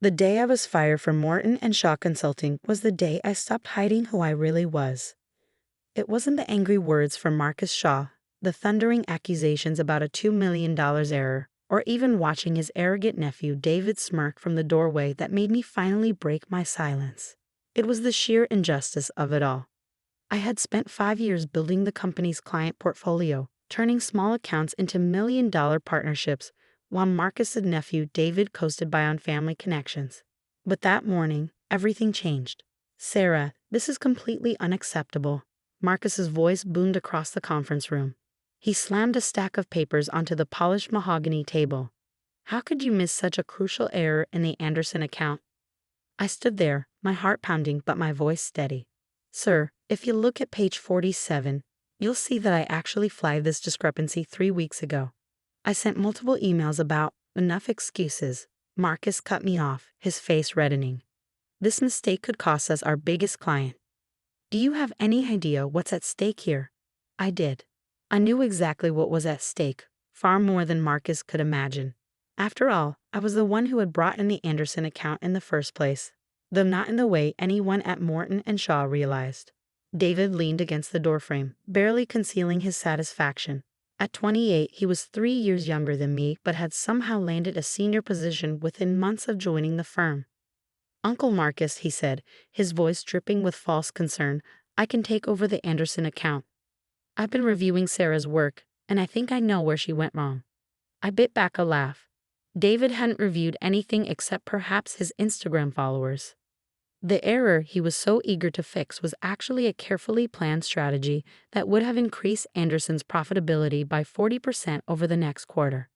The day I was fired from Morton Shaw Consulting was the day I stopped hiding who I really was. It wasn't the angry words from Marcus Shaw, the thundering accusations about a $2 million error, or even watching his arrogant nephew David smirk from the doorway that made me finally break my silence. It was the sheer injustice of it all. I had spent 5 years building the company's client portfolio, turning small accounts into million-dollar partnerships, while Marcus's nephew David coasted by on family connections. But that morning, everything changed. "Sarah, this is completely unacceptable." Marcus's voice boomed across the conference room. He slammed a stack of papers onto the polished mahogany table. "How could you miss such a crucial error in the Anderson account?" I stood there, my heart pounding but my voice steady. "Sir, if you look at page 47, you'll see that I actually flagged this discrepancy 3 weeks ago. I sent multiple emails about enough excuses." Marcus cut me off, his face reddening. "This mistake could cost us our biggest client." "Do you have any idea what's at stake here?" I did. I knew exactly what was at stake, far more than Marcus could imagine. After all, I was the one who had brought in the Anderson account in the first place, though not in the way anyone at Morton Shaw realized. David leaned against the doorframe, barely concealing his satisfaction. At 28, he was 3 years younger than me but had somehow landed a senior position within months of joining the firm. "Uncle Marcus," he said, his voice dripping with false concern, "I can take over the Anderson account. I've been reviewing Sarah's work, and I think I know where she went wrong." I bit back a laugh. David hadn't reviewed anything except perhaps his Instagram followers. The error he was so eager to fix was actually a carefully planned strategy that would have increased Anderson's profitability by 40% over the next quarter.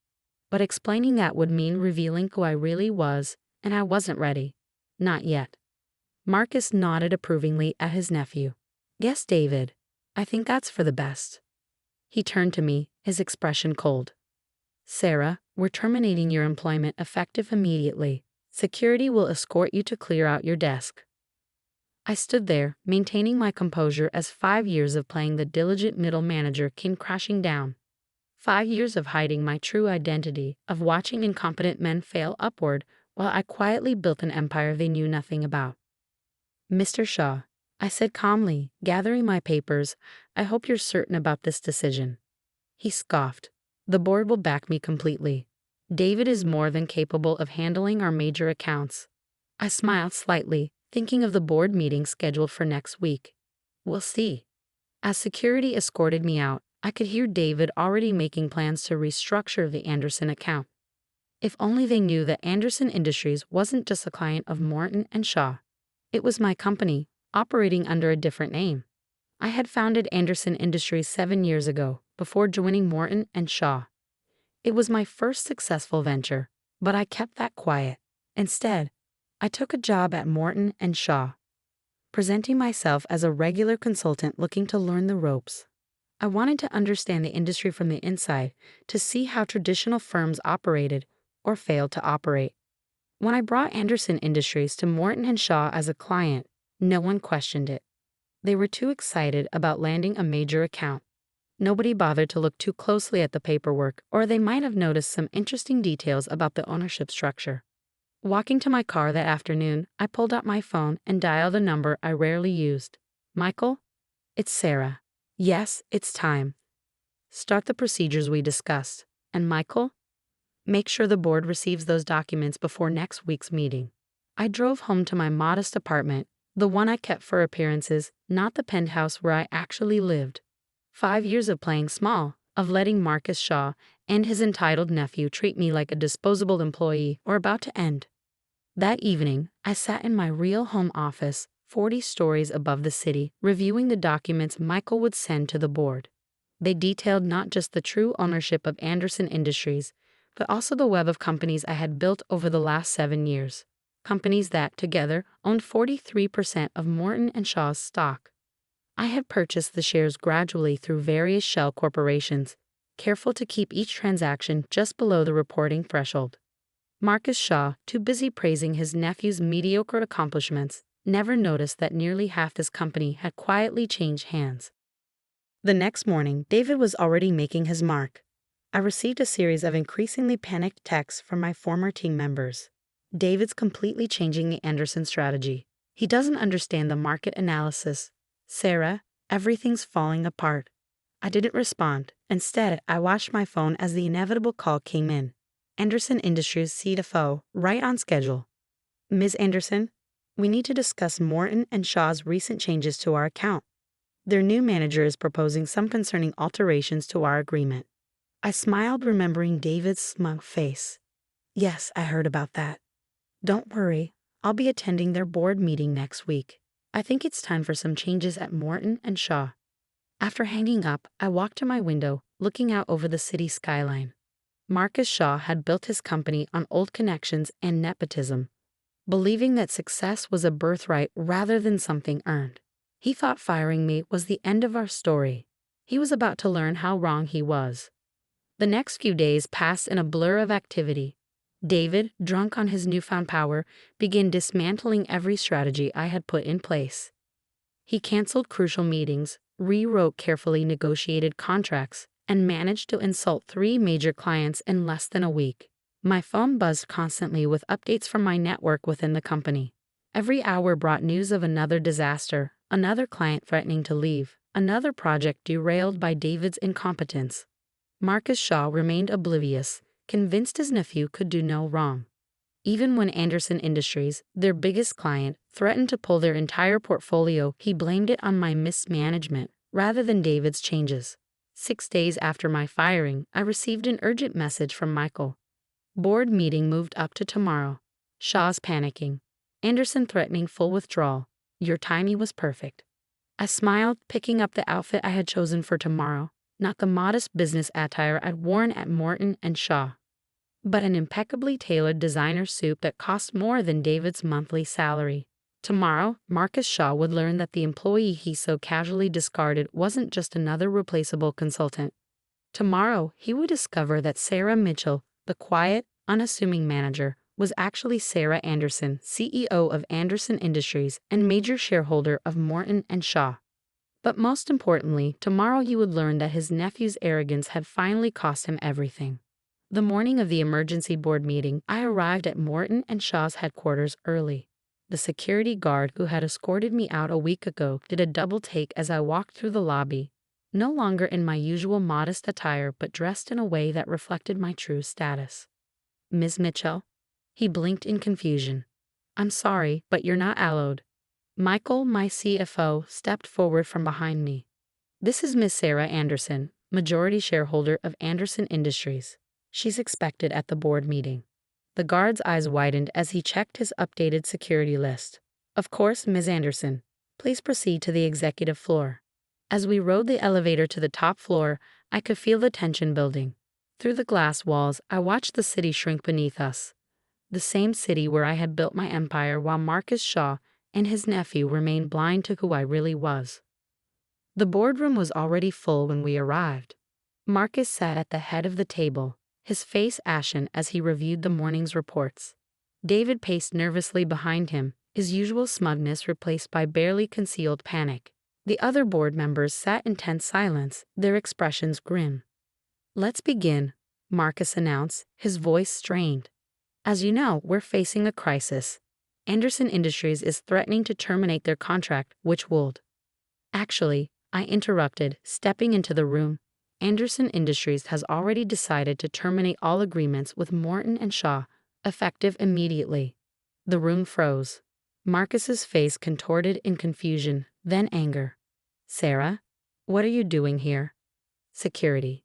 But explaining that would mean revealing who I really was, and I wasn't ready. Not yet. Marcus nodded approvingly at his nephew. "Yes, David. I think that's for the best." He turned to me, his expression cold. "Sarah, we're terminating your employment effective immediately. Security will escort you to clear out your desk." I stood there, maintaining my composure as 5 years of playing the diligent middle manager came crashing down. 5 years of hiding my true identity, of watching incompetent men fail upward, while I quietly built an empire they knew nothing about. "Mr. Shaw," I said calmly, gathering my papers, "I hope you're certain about this decision." He scoffed. "The board will back me completely. David is more than capable of handling our major accounts." I smiled slightly, thinking of the board meeting scheduled for next week. "We'll see." As security escorted me out, I could hear David already making plans to restructure the Anderson account. If only they knew that Anderson Industries wasn't just a client of Morton Shaw. It was my company, operating under a different name. I had founded Anderson Industries 7 years ago, before joining Morton Shaw. It was my first successful venture, but I kept that quiet. Instead, I took a job at Morton Shaw, presenting myself as a regular consultant looking to learn the ropes. I wanted to understand the industry from the inside, to see how traditional firms operated, or failed to operate. When I brought Anderson Industries to Morton Shaw as a client, no one questioned it. They were too excited about landing a major account. Nobody bothered to look too closely at the paperwork, or they might have noticed some interesting details about the ownership structure. Walking to my car that afternoon, I pulled out my phone and dialed a number I rarely used. "Michael? It's Sarah." "Yes, it's time." "Start the procedures we discussed." "And Michael? Make sure the board receives those documents before next week's meeting." I drove home to my modest apartment, the one I kept for appearances, not the penthouse where I actually lived. 5 years of playing small, of letting Marcus Shaw and his entitled nephew treat me like a disposable employee, were about to end. That evening, I sat in my real home office, 40 stories above the city, reviewing the documents Michael would send to the board. They detailed not just the true ownership of Anderson Industries, but also the web of companies I had built over the last 7 years. Companies that, together, owned 43% of Morton Shaw's stock. I had purchased the shares gradually through various shell corporations, careful to keep each transaction just below the reporting threshold. Marcus Shaw, too busy praising his nephew's mediocre accomplishments, never noticed that nearly half his company had quietly changed hands. The next morning, David was already making his mark. I received a series of increasingly panicked texts from my former team members. David's completely changing the Anderson strategy. He doesn't understand the market analysis. Sarah, everything's falling apart. I didn't respond. Instead, I watched my phone as the inevitable call came in. Anderson Industries CFO, right on schedule. Ms. Anderson, we need to discuss Morton and Shaw's recent changes to our account. Their new manager is proposing some concerning alterations to our agreement. I smiled, remembering David's smug face. Yes, I heard about that. Don't worry, I'll be attending their board meeting next week. I think it's time for some changes at Morton and Shaw. After hanging up, I walked to my window, looking out over the city skyline. Marcus Shaw had built his company on old connections and nepotism, believing that success was a birthright rather than something earned. He thought firing me was the end of our story. He was about to learn how wrong he was. The next few days passed in a blur of activity. David, drunk on his newfound power, began dismantling every strategy I had put in place. He canceled crucial meetings, rewrote carefully negotiated contracts, and managed to insult 3 major clients in less than a week. My phone buzzed constantly with updates from my network within the company. Every hour brought news of another disaster, another client threatening to leave, another project derailed by David's incompetence. Marcus Shaw remained oblivious, convinced his nephew could do no wrong. Even when Anderson Industries, their biggest client, threatened to pull their entire portfolio, he blamed it on my mismanagement rather than David's changes. 6 days after my firing, I received an urgent message from Michael. Board meeting moved up to tomorrow. Shaw's panicking. Anderson threatening full withdrawal. Your timing was perfect. I smiled, picking up the outfit I had chosen for tomorrow, not the modest business attire I'd worn at Morton and Shaw, but an impeccably tailored designer suit that cost more than David's monthly salary. Tomorrow, Marcus Shaw would learn that the employee he so casually discarded wasn't just another replaceable consultant. Tomorrow, he would discover that Sarah Mitchell, the quiet, unassuming manager, was actually Sarah Anderson, CEO of Anderson Industries and major shareholder of Morton and Shaw. But most importantly, tomorrow he would learn that his nephew's arrogance had finally cost him everything. The morning of the emergency board meeting, I arrived at Morton and Shaw's headquarters early. The security guard who had escorted me out a week ago did a double take as I walked through the lobby, no longer in my usual modest attire but dressed in a way that reflected my true status. Ms. Mitchell? He blinked in confusion. I'm sorry, but you're not allowed. Michael, my CFO, stepped forward from behind me. This is Miss Sarah Anderson, majority shareholder of Anderson Industries. She's expected at the board meeting. The guard's eyes widened as he checked his updated security list. Of course, Ms. Anderson. Please proceed to the executive floor. As we rode the elevator to the top floor, I could feel the tension building. Through the glass walls, I watched the city shrink beneath us. The same city where I had built my empire while Marcus Shaw and his nephew remained blind to who I really was. The boardroom was already full when we arrived. Marcus sat at the head of the table, his face ashen as he reviewed the morning's reports. David paced nervously behind him, his usual smugness replaced by barely concealed panic. The other board members sat in tense silence, their expressions grim. Let's begin, Marcus announced, his voice strained. As you know, we're facing a crisis. Anderson Industries is threatening to terminate their contract, which would. Actually, I interrupted, stepping into the room. Anderson Industries has already decided to terminate all agreements with Morton and Shaw, effective immediately. The room froze. Marcus's face contorted in confusion, then anger. Sarah, what are you doing here? Security.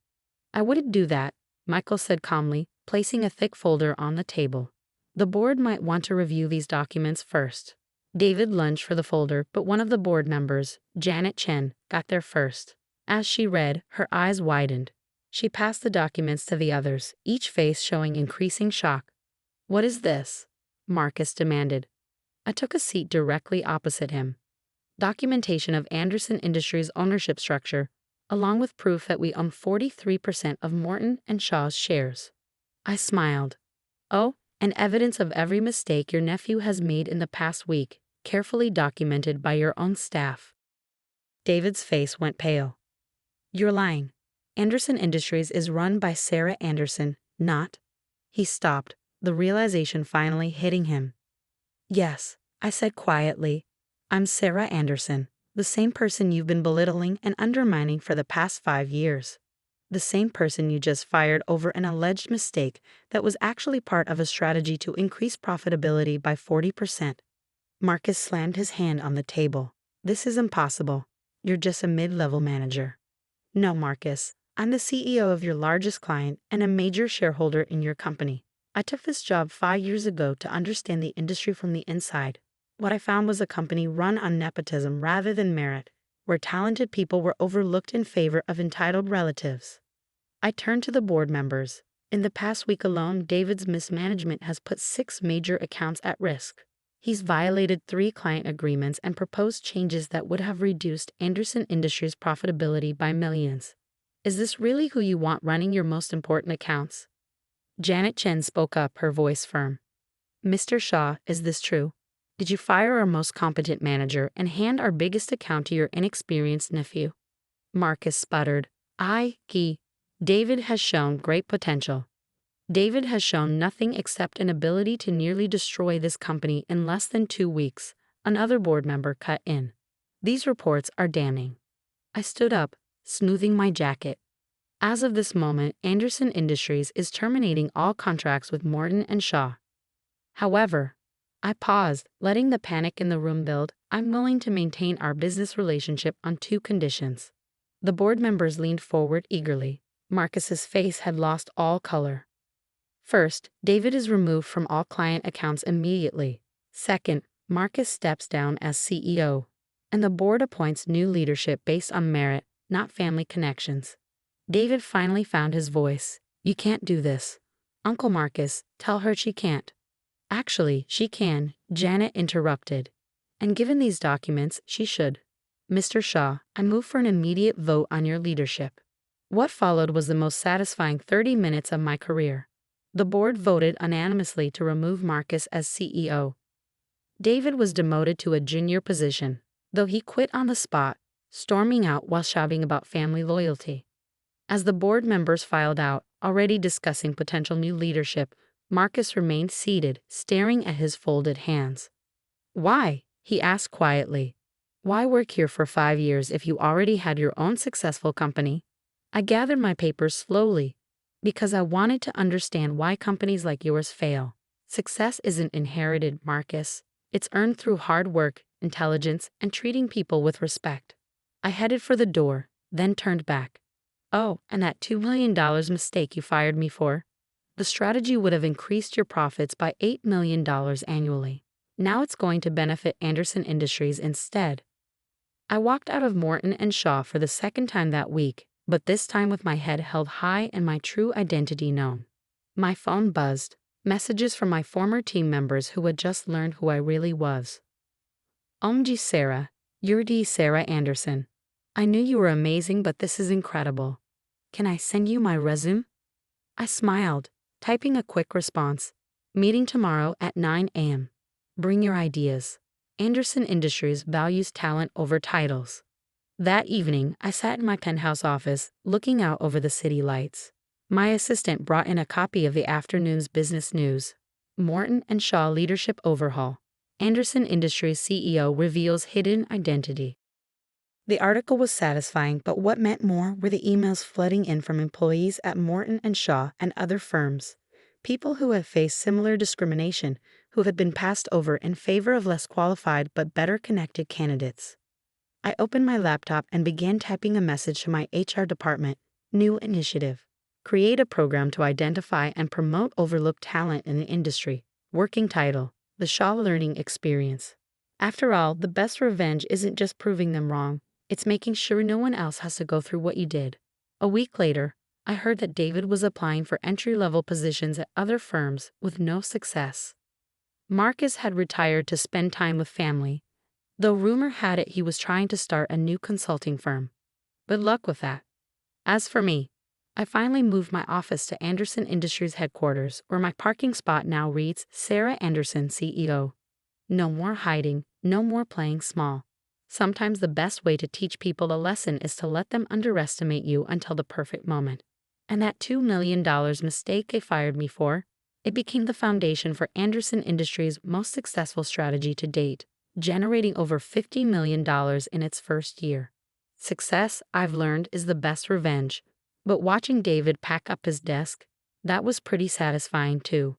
I wouldn't do that, Michael said calmly, placing a thick folder on the table. The board might want to review these documents first. David lunged for the folder, but one of the board members, Janet Chen, got there first. As she read, her eyes widened. She passed the documents to the others, each face showing increasing shock. What is this? Marcus demanded. I took a seat directly opposite him. Documentation of Anderson Industries' ownership structure, along with proof that we own 43% of Morton and Shaw's shares. I smiled. Oh, and evidence of every mistake your nephew has made in the past week, carefully documented by your own staff. David's face went pale. You're lying. Anderson Industries is run by Sarah Anderson, not. He stopped, the realization finally hitting him. "Yes," I said quietly. "I'm Sarah Anderson, the same person you've been belittling and undermining for the past 5 years. The same person you just fired over an alleged mistake that was actually part of a strategy to increase profitability by 40%. Marcus slammed his hand on the table. "This is impossible. You're just a mid-level manager." "No, Marcus. I'm the CEO of your largest client and a major shareholder in your company. I took this job 5 years ago to understand the industry from the inside. What I found was a company run on nepotism rather than merit, where talented people were overlooked in favor of entitled relatives." I turned to the board members. In the past week alone, David's mismanagement has put 6 major accounts at risk. He's violated 3 client agreements and proposed changes that would have reduced Anderson Industries' profitability by millions. Is this really who you want running your most important accounts? Janet Chen spoke up, her voice firm. "Mr. Shaw, is this true? Did you fire our most competent manager and hand our biggest account to your inexperienced nephew?" Marcus sputtered. David has shown great potential. David has shown nothing except an ability to nearly destroy this company in less than 2 weeks," another board member cut in. "These reports are damning." I stood up, smoothing my jacket. "As of this moment, Anderson Industries is terminating all contracts with Morton and Shaw. However," I paused, letting the panic in the room build, "I'm willing to maintain our business relationship on 2 conditions." The board members leaned forward eagerly. Marcus's face had lost all color. "First, David is removed from all client accounts immediately. Second, Marcus steps down as CEO, and the board appoints new leadership based on merit, not family connections." David finally found his voice. "You can't do this. Uncle Marcus, tell her she can't." "Actually, she can," Janet interrupted. "And given these documents, she should. Mr. Shaw, I move for an immediate vote on your leadership." What followed was the most satisfying 30 minutes of my career. The board voted unanimously to remove Marcus as CEO. David was demoted to a junior position, though he quit on the spot, storming out while shouting about family loyalty. As the board members filed out, already discussing potential new leadership, Marcus remained seated, staring at his folded hands. "Why?" he asked quietly. "Why work here for 5 years if you already had your own successful company?" I gathered my papers slowly, because I wanted to understand why companies like yours fail. Success isn't inherited, Marcus. It's earned through hard work, intelligence, and treating people with respect. I headed for the door, then turned back. "Oh, and that $2 million mistake you fired me for? The strategy would have increased your profits by $8 million annually. Now it's going to benefit Anderson Industries instead." I walked out of Morton and Shaw for the second time that week, but this time with my head held high and my true identity known. My phone buzzed, messages from my former team members who had just learned who I really was. "OMG Sarah, you're the Sarah Anderson. I knew you were amazing, but this is incredible. Can I send you my resume?" I smiled, typing a quick response. "Meeting tomorrow at 9 a.m. Bring your ideas. Anderson Industries values talent over titles." That evening, I sat in my penthouse office, looking out over the city lights. My assistant brought in a copy of the afternoon's business news. Morton and Shaw Leadership Overhaul. Anderson Industries CEO reveals hidden identity. The article was satisfying, but what meant more were the emails flooding in from employees at Morton and Shaw and other firms. People who have faced similar discrimination, who had been passed over in favor of less qualified but better connected candidates. I opened my laptop and began typing a message to my HR department. New initiative. Create a program to identify and promote overlooked talent in the industry. Working title: The Shaw Learning Experience. After all, the best revenge isn't just proving them wrong, it's making sure no one else has to go through what you did. A week later, I heard that David was applying for entry-level positions at other firms with no success. Marcus had retired to spend time with family, though rumor had it he was trying to start a new consulting firm. Good luck with that. As for me, I finally moved my office to Anderson Industries headquarters, where my parking spot now reads Sarah Anderson, CEO. No more hiding, no more playing small. Sometimes the best way to teach people a lesson is to let them underestimate you until the perfect moment. And that $2 million mistake they fired me for, It became the foundation for Anderson Industries' most successful strategy to date, generating over $50 million in its first year. Success, I've learned, is the best revenge. But watching David pack up his desk, that was pretty satisfying too.